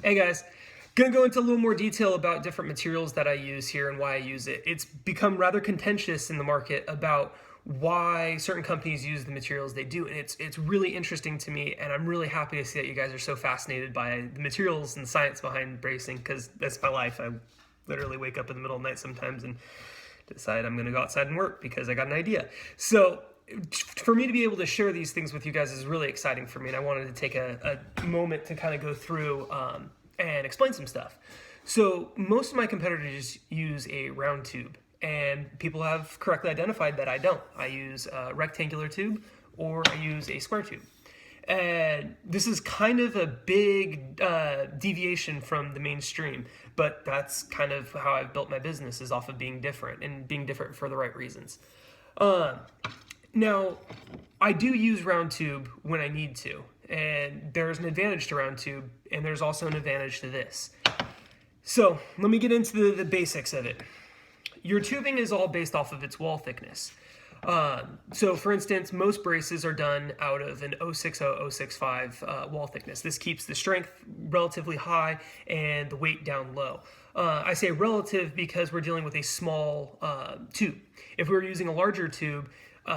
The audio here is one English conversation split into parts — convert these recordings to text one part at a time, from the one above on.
Hey guys, gonna go into a little more detail about different materials that I use here and why I use it. It's become rather contentious in the market about why certain companies use the materials they do, and it's really interesting to me, and I'm really happy to see that you guys are so fascinated by the materials and science behind bracing, because that's my life. I literally wake up in the middle of the night sometimes and decide I'm gonna go outside and work because I got an idea. So for me to be able to share these things with you guys is really exciting for me, and I wanted to take a moment to kind of go through and explain some stuff. So most of my competitors use a round tube, and people have correctly identified that I don't. I use a rectangular tube or I use a square tube. And this is kind of a big deviation from the mainstream, but that's kind of how I've built my business, is off of being different and being different for the right reasons. Now, I do use round tube when I need to, and there's an advantage to round tube, and there's also an advantage to this. So let me get into the basics of it. Your tubing is all based off of its wall thickness. So for instance, most braces are done out of an 060, 065 wall thickness. This keeps the strength relatively high and the weight down low. I say relative because we're dealing with a small tube. If we were using a larger tube,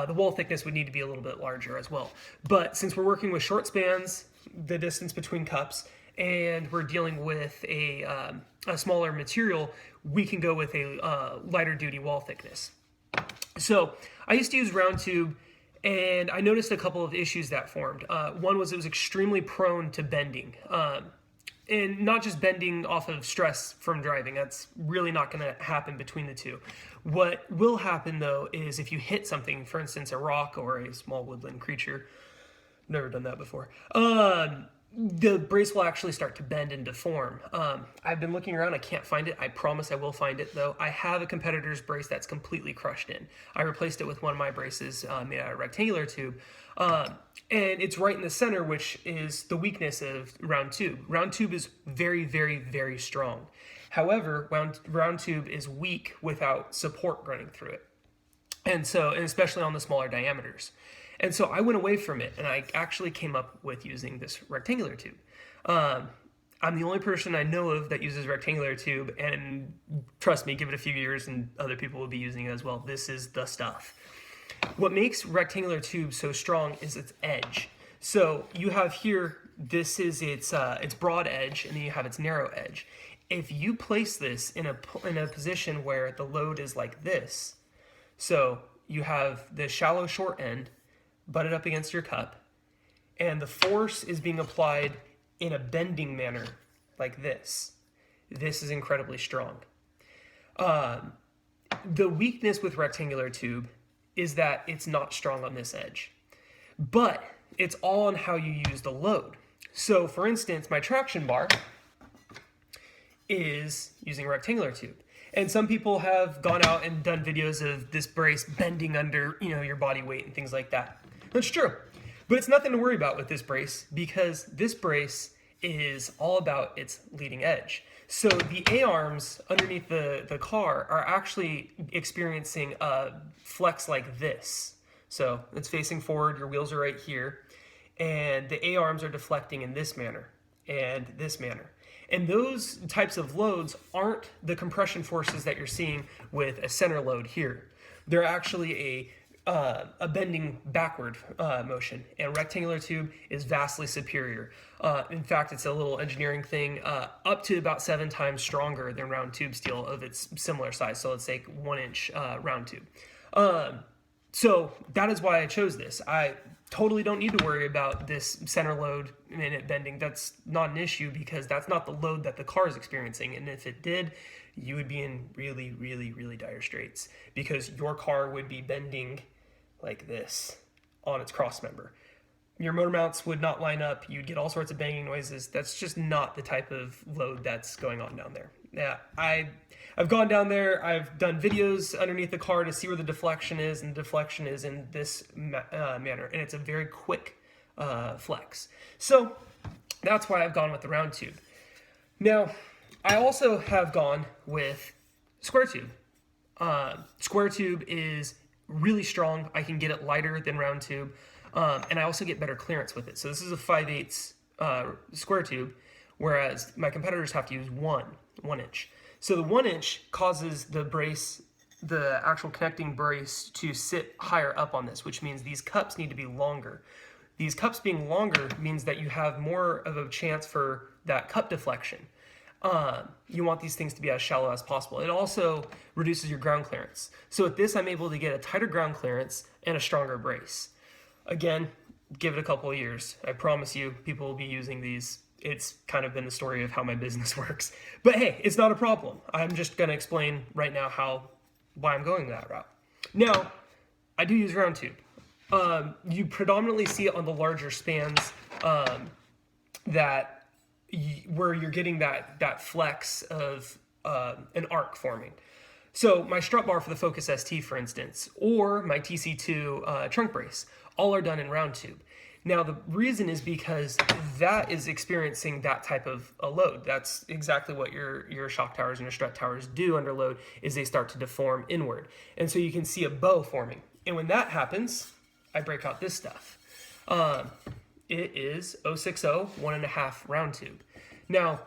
the wall thickness would need to be a little bit larger as well. But since we're working with short spans, the distance between cups, and we're dealing with a smaller material, we can go with a lighter duty wall thickness. So I used to use round tube, and I noticed a couple of issues that formed. One was it was extremely prone to bending. And not just bending off of stress from driving. That's really not going to happen between the two. What will happen, though, is if you hit something, for instance, a rock or a small woodland creature, never done that before, the brace will actually start to bend and deform. I've been looking around. I can't find it. I promise I will find it, though. I have a competitor's brace that's completely crushed in. I replaced it with one of my braces made out of rectangular tube. And it's right in the center, which is the weakness of round tube. Round tube is very, very, very strong. However, round tube is weak without support running through it. And especially on the smaller diameters. And so I went away from it, and I actually came up with using this rectangular tube. I'm the only person I know of that uses rectangular tube, and trust me, give it a few years and other people will be using it as well. This is the stuff. What makes rectangular tube so strong is its edge. So you have here, this is its broad edge, and then you have its narrow edge. If you place this in a position where the load is like this, so you have the shallow short end butted up against your cup, and the force is being applied in a bending manner like this. This is incredibly strong. The weakness with rectangular tube is that it's not strong on this edge, but it's all on how you use the load. So for instance, my traction bar is using rectangular tube. And some people have gone out and done videos of this brace bending under, your body weight and things like that. That's true. But it's nothing to worry about with this brace, because this brace is all about its leading edge. So the A-arms underneath the car are actually experiencing a flex like this. So it's facing forward, your wheels are right here, and the A-arms are deflecting in this manner and this manner. And those types of loads aren't the compression forces that you're seeing with a center load here. They're actually a bending backward motion, and rectangular tube is vastly superior. In fact, it's a little engineering thing, up to about 7 times stronger than round tube steel of its similar size. So let's say 1-inch round tube. So that is why I chose this. I totally don't need to worry about this center load and it bending. That's not an issue, because that's not the load that the car is experiencing. And if it did, you would be in really, really, really dire straits, because your car would be bending like this on its cross member. Your motor mounts would not line up. You'd get all sorts of banging noises. That's just not the type of load that's going on down there. Yeah, I've gone down there. I've done videos underneath the car to see where the deflection is, and the deflection is in this manner, and it's a very quick flex. So that's why I've gone with the round tube. Now, I also have gone with square tube. Square tube is really strong. I can get it lighter than round tube, and I also get better clearance with it. So this is a 5/8 square tube, whereas my competitors have to use one inch. So the 1 inch causes the brace, the actual connecting brace, to sit higher up on this, which means these cups need to be longer. These cups being longer means that you have more of a chance for that cup deflection. You want these things to be as shallow as possible. It also reduces your ground clearance. So with this, I'm able to get a tighter ground clearance and a stronger brace. Again, give it a couple of years. I promise you, people will be using these. It's kind of been the story of how my business works. But hey, it's not a problem. I'm just going to explain right now why I'm going that route. Now, I do use round tube. You predominantly see it on the larger spans where you're getting that flex of an arc forming. So my strut bar for the Focus ST, for instance, or my TC2 trunk brace, all are done in round tube. Now the reason is because that is experiencing that type of a load. That's exactly what your shock towers and your strut towers do under load, is they start to deform inward. And so you can see a bow forming. And when that happens, I break out this stuff. It is 060 1.5 round tube. Now,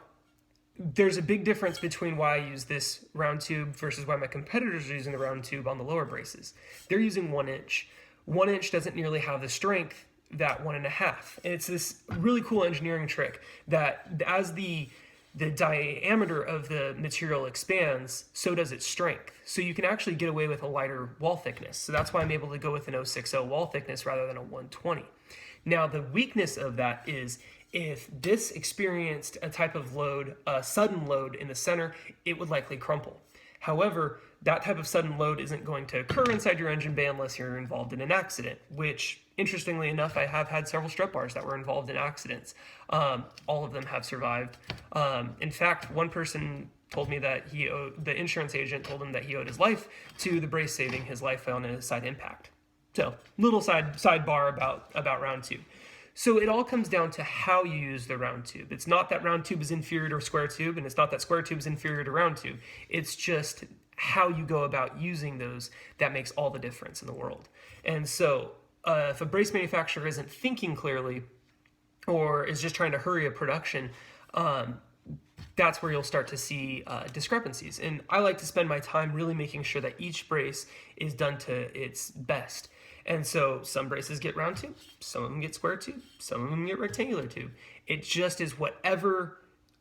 there's a big difference between why I use this round tube versus why my competitors are using the round tube on the lower braces. They're using 1 inch. 1 inch doesn't nearly have the strength that 1.5. And it's this really cool engineering trick that as the diameter of the material expands, so does its strength. So you can actually get away with a lighter wall thickness. So that's why I'm able to go with an 060 wall thickness rather than a 120. Now the weakness of that is if this experienced a type of load, a sudden load in the center, it would likely crumple. However, that type of sudden load isn't going to occur inside your engine bay unless you're involved in an accident, which, interestingly enough, I have had several strut bars that were involved in accidents. All of them have survived. In fact, one person told me that the insurance agent told him that he owed his life to the brace saving his life on a side impact. So, little sidebar about round tube. So it all comes down to how you use the round tube. It's not that round tube is inferior to square tube, and it's not that square tube is inferior to round tube. It's just how you go about using those that makes all the difference in the world. And so if a brace manufacturer isn't thinking clearly or is just trying to hurry a production, that's where you'll start to see discrepancies. And I like to spend my time really making sure that each brace is done to its best. And so some braces get round tube, some of them get square tube, some of them get rectangular tube. It just is whatever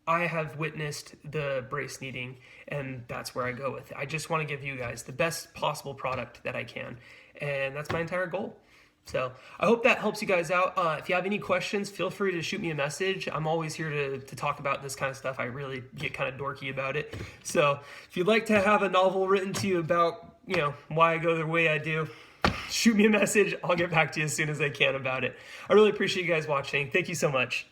I have witnessed the brace needing, and that's where I go with it. I just want to give you guys the best possible product that I can, and that's my entire goal. So I hope that helps you guys out. If you have any questions, feel free to shoot me a message. I'm always here to talk about this kind of stuff. I really get kind of dorky about it. So if you'd like to have a novel written to you about, why I go the way I do, shoot me a message. I'll get back to you as soon as I can about it. I really appreciate you guys watching. Thank you so much.